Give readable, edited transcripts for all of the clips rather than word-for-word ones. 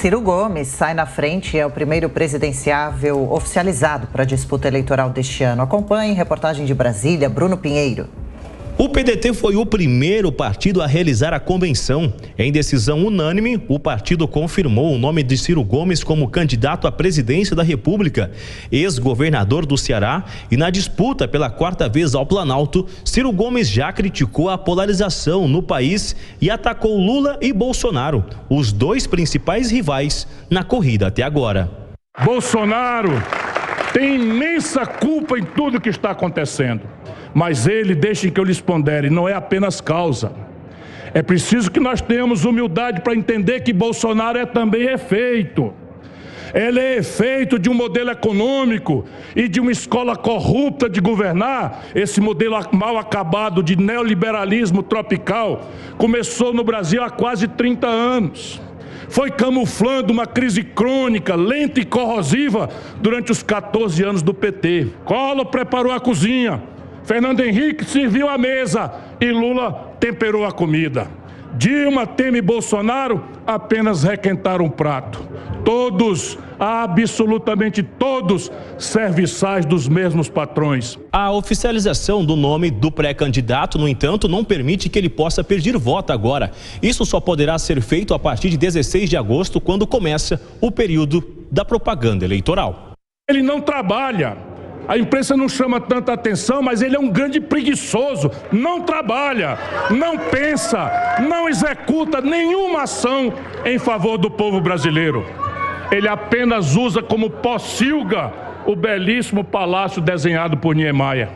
Ciro Gomes sai na frente e é o primeiro presidenciável oficializado para a disputa eleitoral deste ano. Acompanhe reportagem de Brasília, Bruno Pinheiro. O PDT foi o primeiro partido a realizar a convenção. Em decisão unânime, o partido confirmou o nome de Ciro Gomes como candidato à presidência da República, ex-governador do Ceará, e na disputa pela quarta vez ao Planalto, Ciro Gomes já criticou a polarização no país e atacou Lula e Bolsonaro, os dois principais rivais na corrida até agora. Bolsonaro tem imensa culpa em tudo que está acontecendo. Mas ele, deixem que eu lhes pondere, não é apenas causa. É preciso que nós tenhamos humildade para entender que Bolsonaro é também efeito. Ele é efeito de um modelo econômico e de uma escola corrupta de governar. Esse modelo mal acabado de neoliberalismo tropical começou no Brasil há quase 30 anos. Foi camuflando uma crise crônica, lenta e corrosiva durante os 14 anos do PT. Collor preparou a cozinha. Fernando Henrique serviu a mesa e Lula temperou a comida. Dilma, Temer e Bolsonaro apenas requentaram o prato. Todos, absolutamente todos, serviçais dos mesmos patrões. A oficialização do nome do pré-candidato, no entanto, não permite que ele possa pedir voto agora. Isso só poderá ser feito a partir de 16 de agosto, quando começa o período da propaganda eleitoral. Ele não trabalha. A imprensa não chama tanta atenção, mas ele é um grande preguiçoso, não trabalha, não pensa, não executa nenhuma ação em favor do povo brasileiro. Ele apenas usa como pocilga o belíssimo palácio desenhado por Niemeyer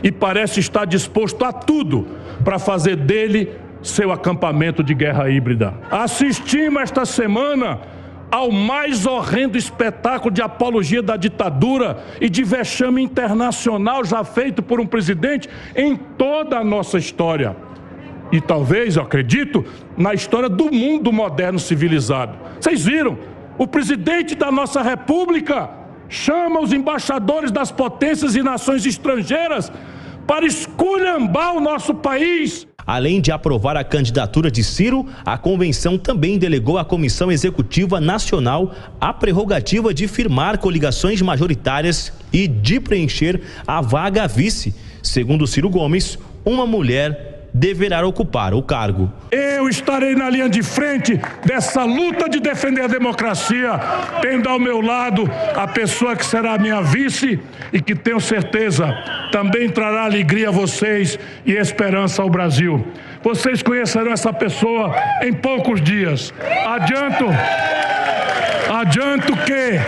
e parece estar disposto a tudo para fazer dele seu acampamento de guerra híbrida. Assistimos esta semana ao mais horrendo espetáculo de apologia da ditadura e de vexame internacional já feito por um presidente em toda a nossa história. E talvez, eu acredito, na história do mundo moderno civilizado. Vocês viram? O presidente da nossa república chama os embaixadores das potências e nações estrangeiras para esculhambar o nosso país. Além de aprovar a candidatura de Ciro, a convenção também delegou à Comissão Executiva Nacional a prerrogativa de firmar coligações majoritárias e de preencher a vaga vice. Segundo Ciro Gomes, uma mulher deverá ocupar o cargo. Eu estarei na linha de frente dessa luta de defender a democracia, tendo ao meu lado a pessoa que será minha vice e que tenho certeza também trará alegria a vocês e esperança ao Brasil. Vocês conhecerão essa pessoa em poucos dias. Adianto que,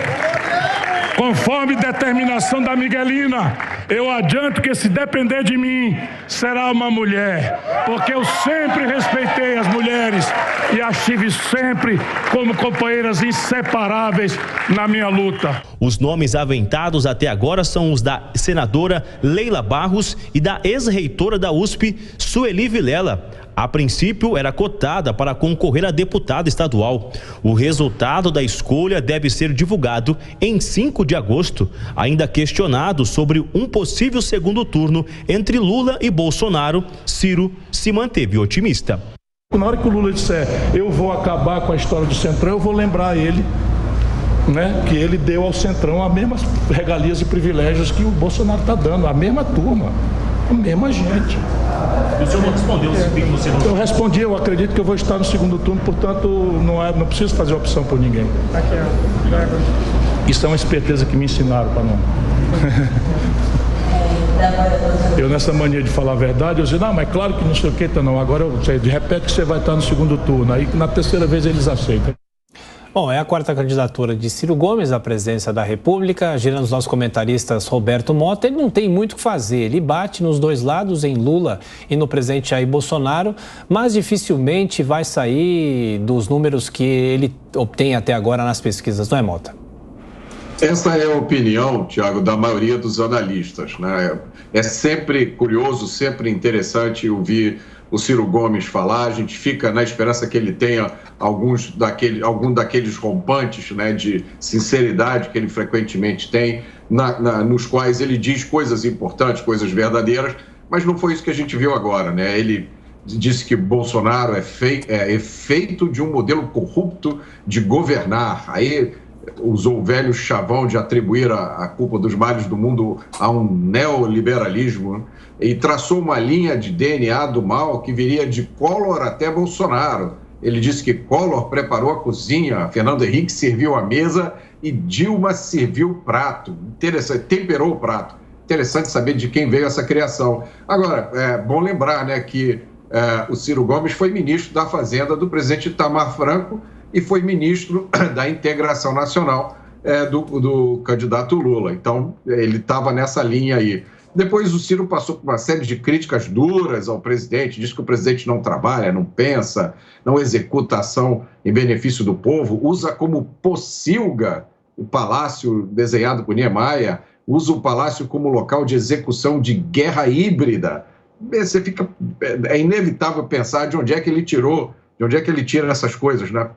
conforme determinação da Miguelina, eu adianto que, se depender de mim, será uma mulher, porque eu sempre respeitei as mulheres e as tive sempre como companheiras inseparáveis na minha luta. Os nomes aventados até agora são os da senadora Leila Barros e da ex-reitora da USP, Sueli Vilela. A princípio, era cotada para concorrer a deputada estadual. O resultado da escolha deve ser divulgado em 5 de agosto. Ainda questionado sobre um possível segundo turno entre Lula e Bolsonaro, Ciro se manteve otimista. Na hora que o Lula disser, eu vou acabar com a história do Centrão, eu vou lembrar ele, que ele deu ao Centrão as mesmas regalias e privilégios que o Bolsonaro está dando, a mesma turma, a mesma gente. O senhor não respondeu se você não... Eu respondi, eu acredito que eu vou estar no segundo turno, portanto não preciso fazer opção por ninguém. Isso é uma esperteza que me ensinaram para não... Eu, nessa mania de falar a verdade, eu disse, não, mas claro que não sei o que, então não, agora eu sei, repete que você vai estar no segundo turno, aí na terceira vez eles aceitam. Bom, é a quarta candidatura de Ciro Gomes à presidência da República. Girando os nossos comentaristas, Roberto Mota, ele não tem muito o que fazer. Ele bate nos dois lados, em Lula e no presidente Jair Bolsonaro, mas dificilmente vai sair dos números que ele obtém até agora nas pesquisas, não é, Mota? Essa é a opinião, Tiago, da maioria dos analistas, né? É sempre curioso, sempre interessante ouvir o Ciro Gomes falar. A gente fica na esperança que ele tenha algum daqueles rompantes, né, de sinceridade que ele frequentemente tem, nos quais ele diz coisas importantes, coisas verdadeiras, mas não foi isso que a gente viu agora, né? Ele disse que Bolsonaro é efeito de um modelo corrupto de governar. Aí usou o velho chavão de atribuir a culpa dos males do mundo a um neoliberalismo, né? E traçou uma linha de DNA do mal que viria de Collor até Bolsonaro. Ele disse que Collor preparou a cozinha, Fernando Henrique serviu a mesa e Dilma serviu o prato. Interessante, temperou o prato. Interessante saber de quem veio essa criação. Agora, é bom lembrar, né, que o Ciro Gomes foi ministro da Fazenda do presidente Itamar Franco e foi ministro da Integração Nacional do candidato Lula. Então, ele estava nessa linha aí. Depois o Ciro passou por uma série de críticas duras ao presidente, diz que o presidente não trabalha, não pensa, não executa ação em benefício do povo, usa como pocilga o palácio desenhado por Niemeyer, usa o palácio como local de execução de guerra híbrida. É inevitável pensar de onde é que ele tira essas coisas, né?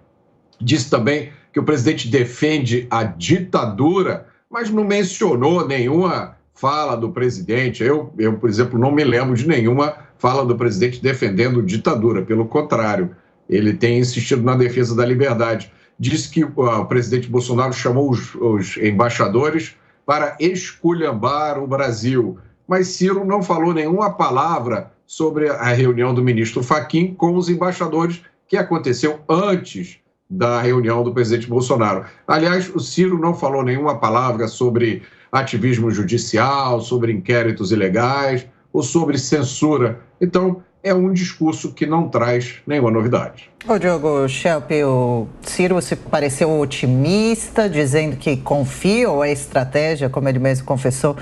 Disse também que o presidente defende a ditadura, mas não mencionou nenhuma fala do presidente. Eu, por exemplo, não me lembro de nenhuma fala do presidente defendendo ditadura. Pelo contrário, ele tem insistido na defesa da liberdade. Disse que o presidente Bolsonaro chamou os embaixadores para esculhambar o Brasil. Mas Ciro não falou nenhuma palavra sobre a reunião do ministro Fachin com os embaixadores, que aconteceu antes da reunião do presidente Bolsonaro. Aliás, o Ciro não falou nenhuma palavra sobre ativismo judicial, sobre inquéritos ilegais ou sobre censura. Então, é um discurso que não traz nenhuma novidade. Ô Diogo Schelp, o Ciro se pareceu otimista, dizendo que confia, ou é estratégia, como ele mesmo confessou,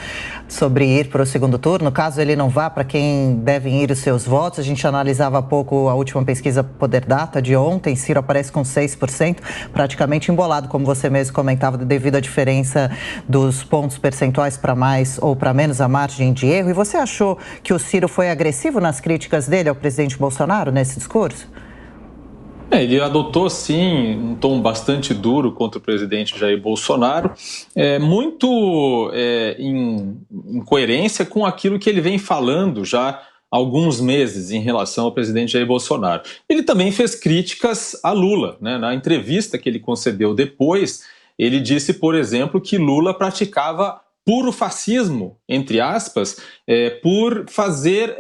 sobre ir para o segundo turno, caso ele não vá, para quem devem ir os seus votos. A gente analisava há pouco a última pesquisa Poder Data de ontem, Ciro aparece com 6%, praticamente embolado, como você mesmo comentava, devido à diferença dos pontos percentuais para mais ou para menos a margem de erro. E você achou que o Ciro foi agressivo nas críticas dele ao presidente Bolsonaro nesse discurso? Ele adotou, sim, um tom bastante duro contra o presidente Jair Bolsonaro, muito em coerência com aquilo que ele vem falando já há alguns meses em relação ao presidente Jair Bolsonaro. Ele também fez críticas a Lula, né? Na entrevista que ele concedeu depois, ele disse, por exemplo, que Lula praticava puro fascismo, entre aspas, por fazer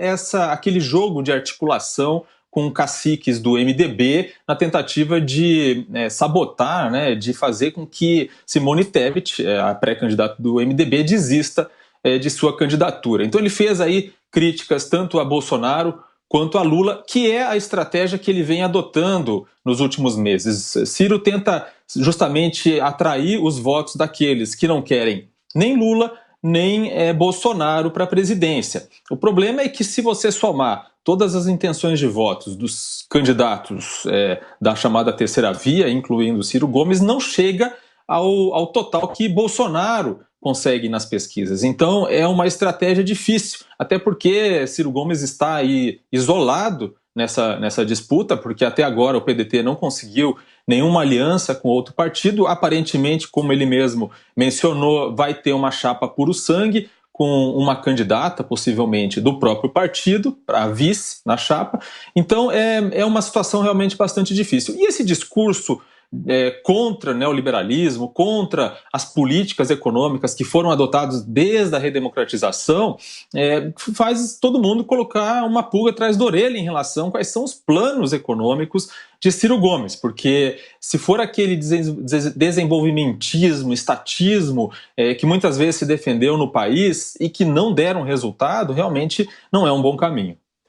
aquele jogo de articulação com caciques do MDB na tentativa de sabotar, né, de fazer com que Simone Tebet, a pré-candidata do MDB, desista de sua candidatura. Então ele fez aí críticas tanto a Bolsonaro quanto a Lula, que é a estratégia que ele vem adotando nos últimos meses. Ciro tenta justamente atrair os votos daqueles que não querem nem Lula, nem Bolsonaro para a presidência. O problema é que se você somar todas as intenções de votos dos candidatos da chamada terceira via, incluindo Ciro Gomes, não chega ao total que Bolsonaro consegue nas pesquisas. Então é uma estratégia difícil, até porque Ciro Gomes está aí isolado nessa disputa, porque até agora o PDT não conseguiu nenhuma aliança com outro partido. Aparentemente, como ele mesmo mencionou, vai ter uma chapa puro sangue, com uma candidata, possivelmente, do próprio partido, para vice na chapa. Então, é uma situação realmente bastante difícil. E esse discurso contra o neoliberalismo, contra as políticas econômicas que foram adotadas desde a redemocratização, faz todo mundo colocar uma pulga atrás da orelha em relação a quais são os planos econômicos de Ciro Gomes, porque se for aquele desenvolvimentismo, estatismo que muitas vezes se defendeu no país e que não deram resultado, realmente não é um bom caminho.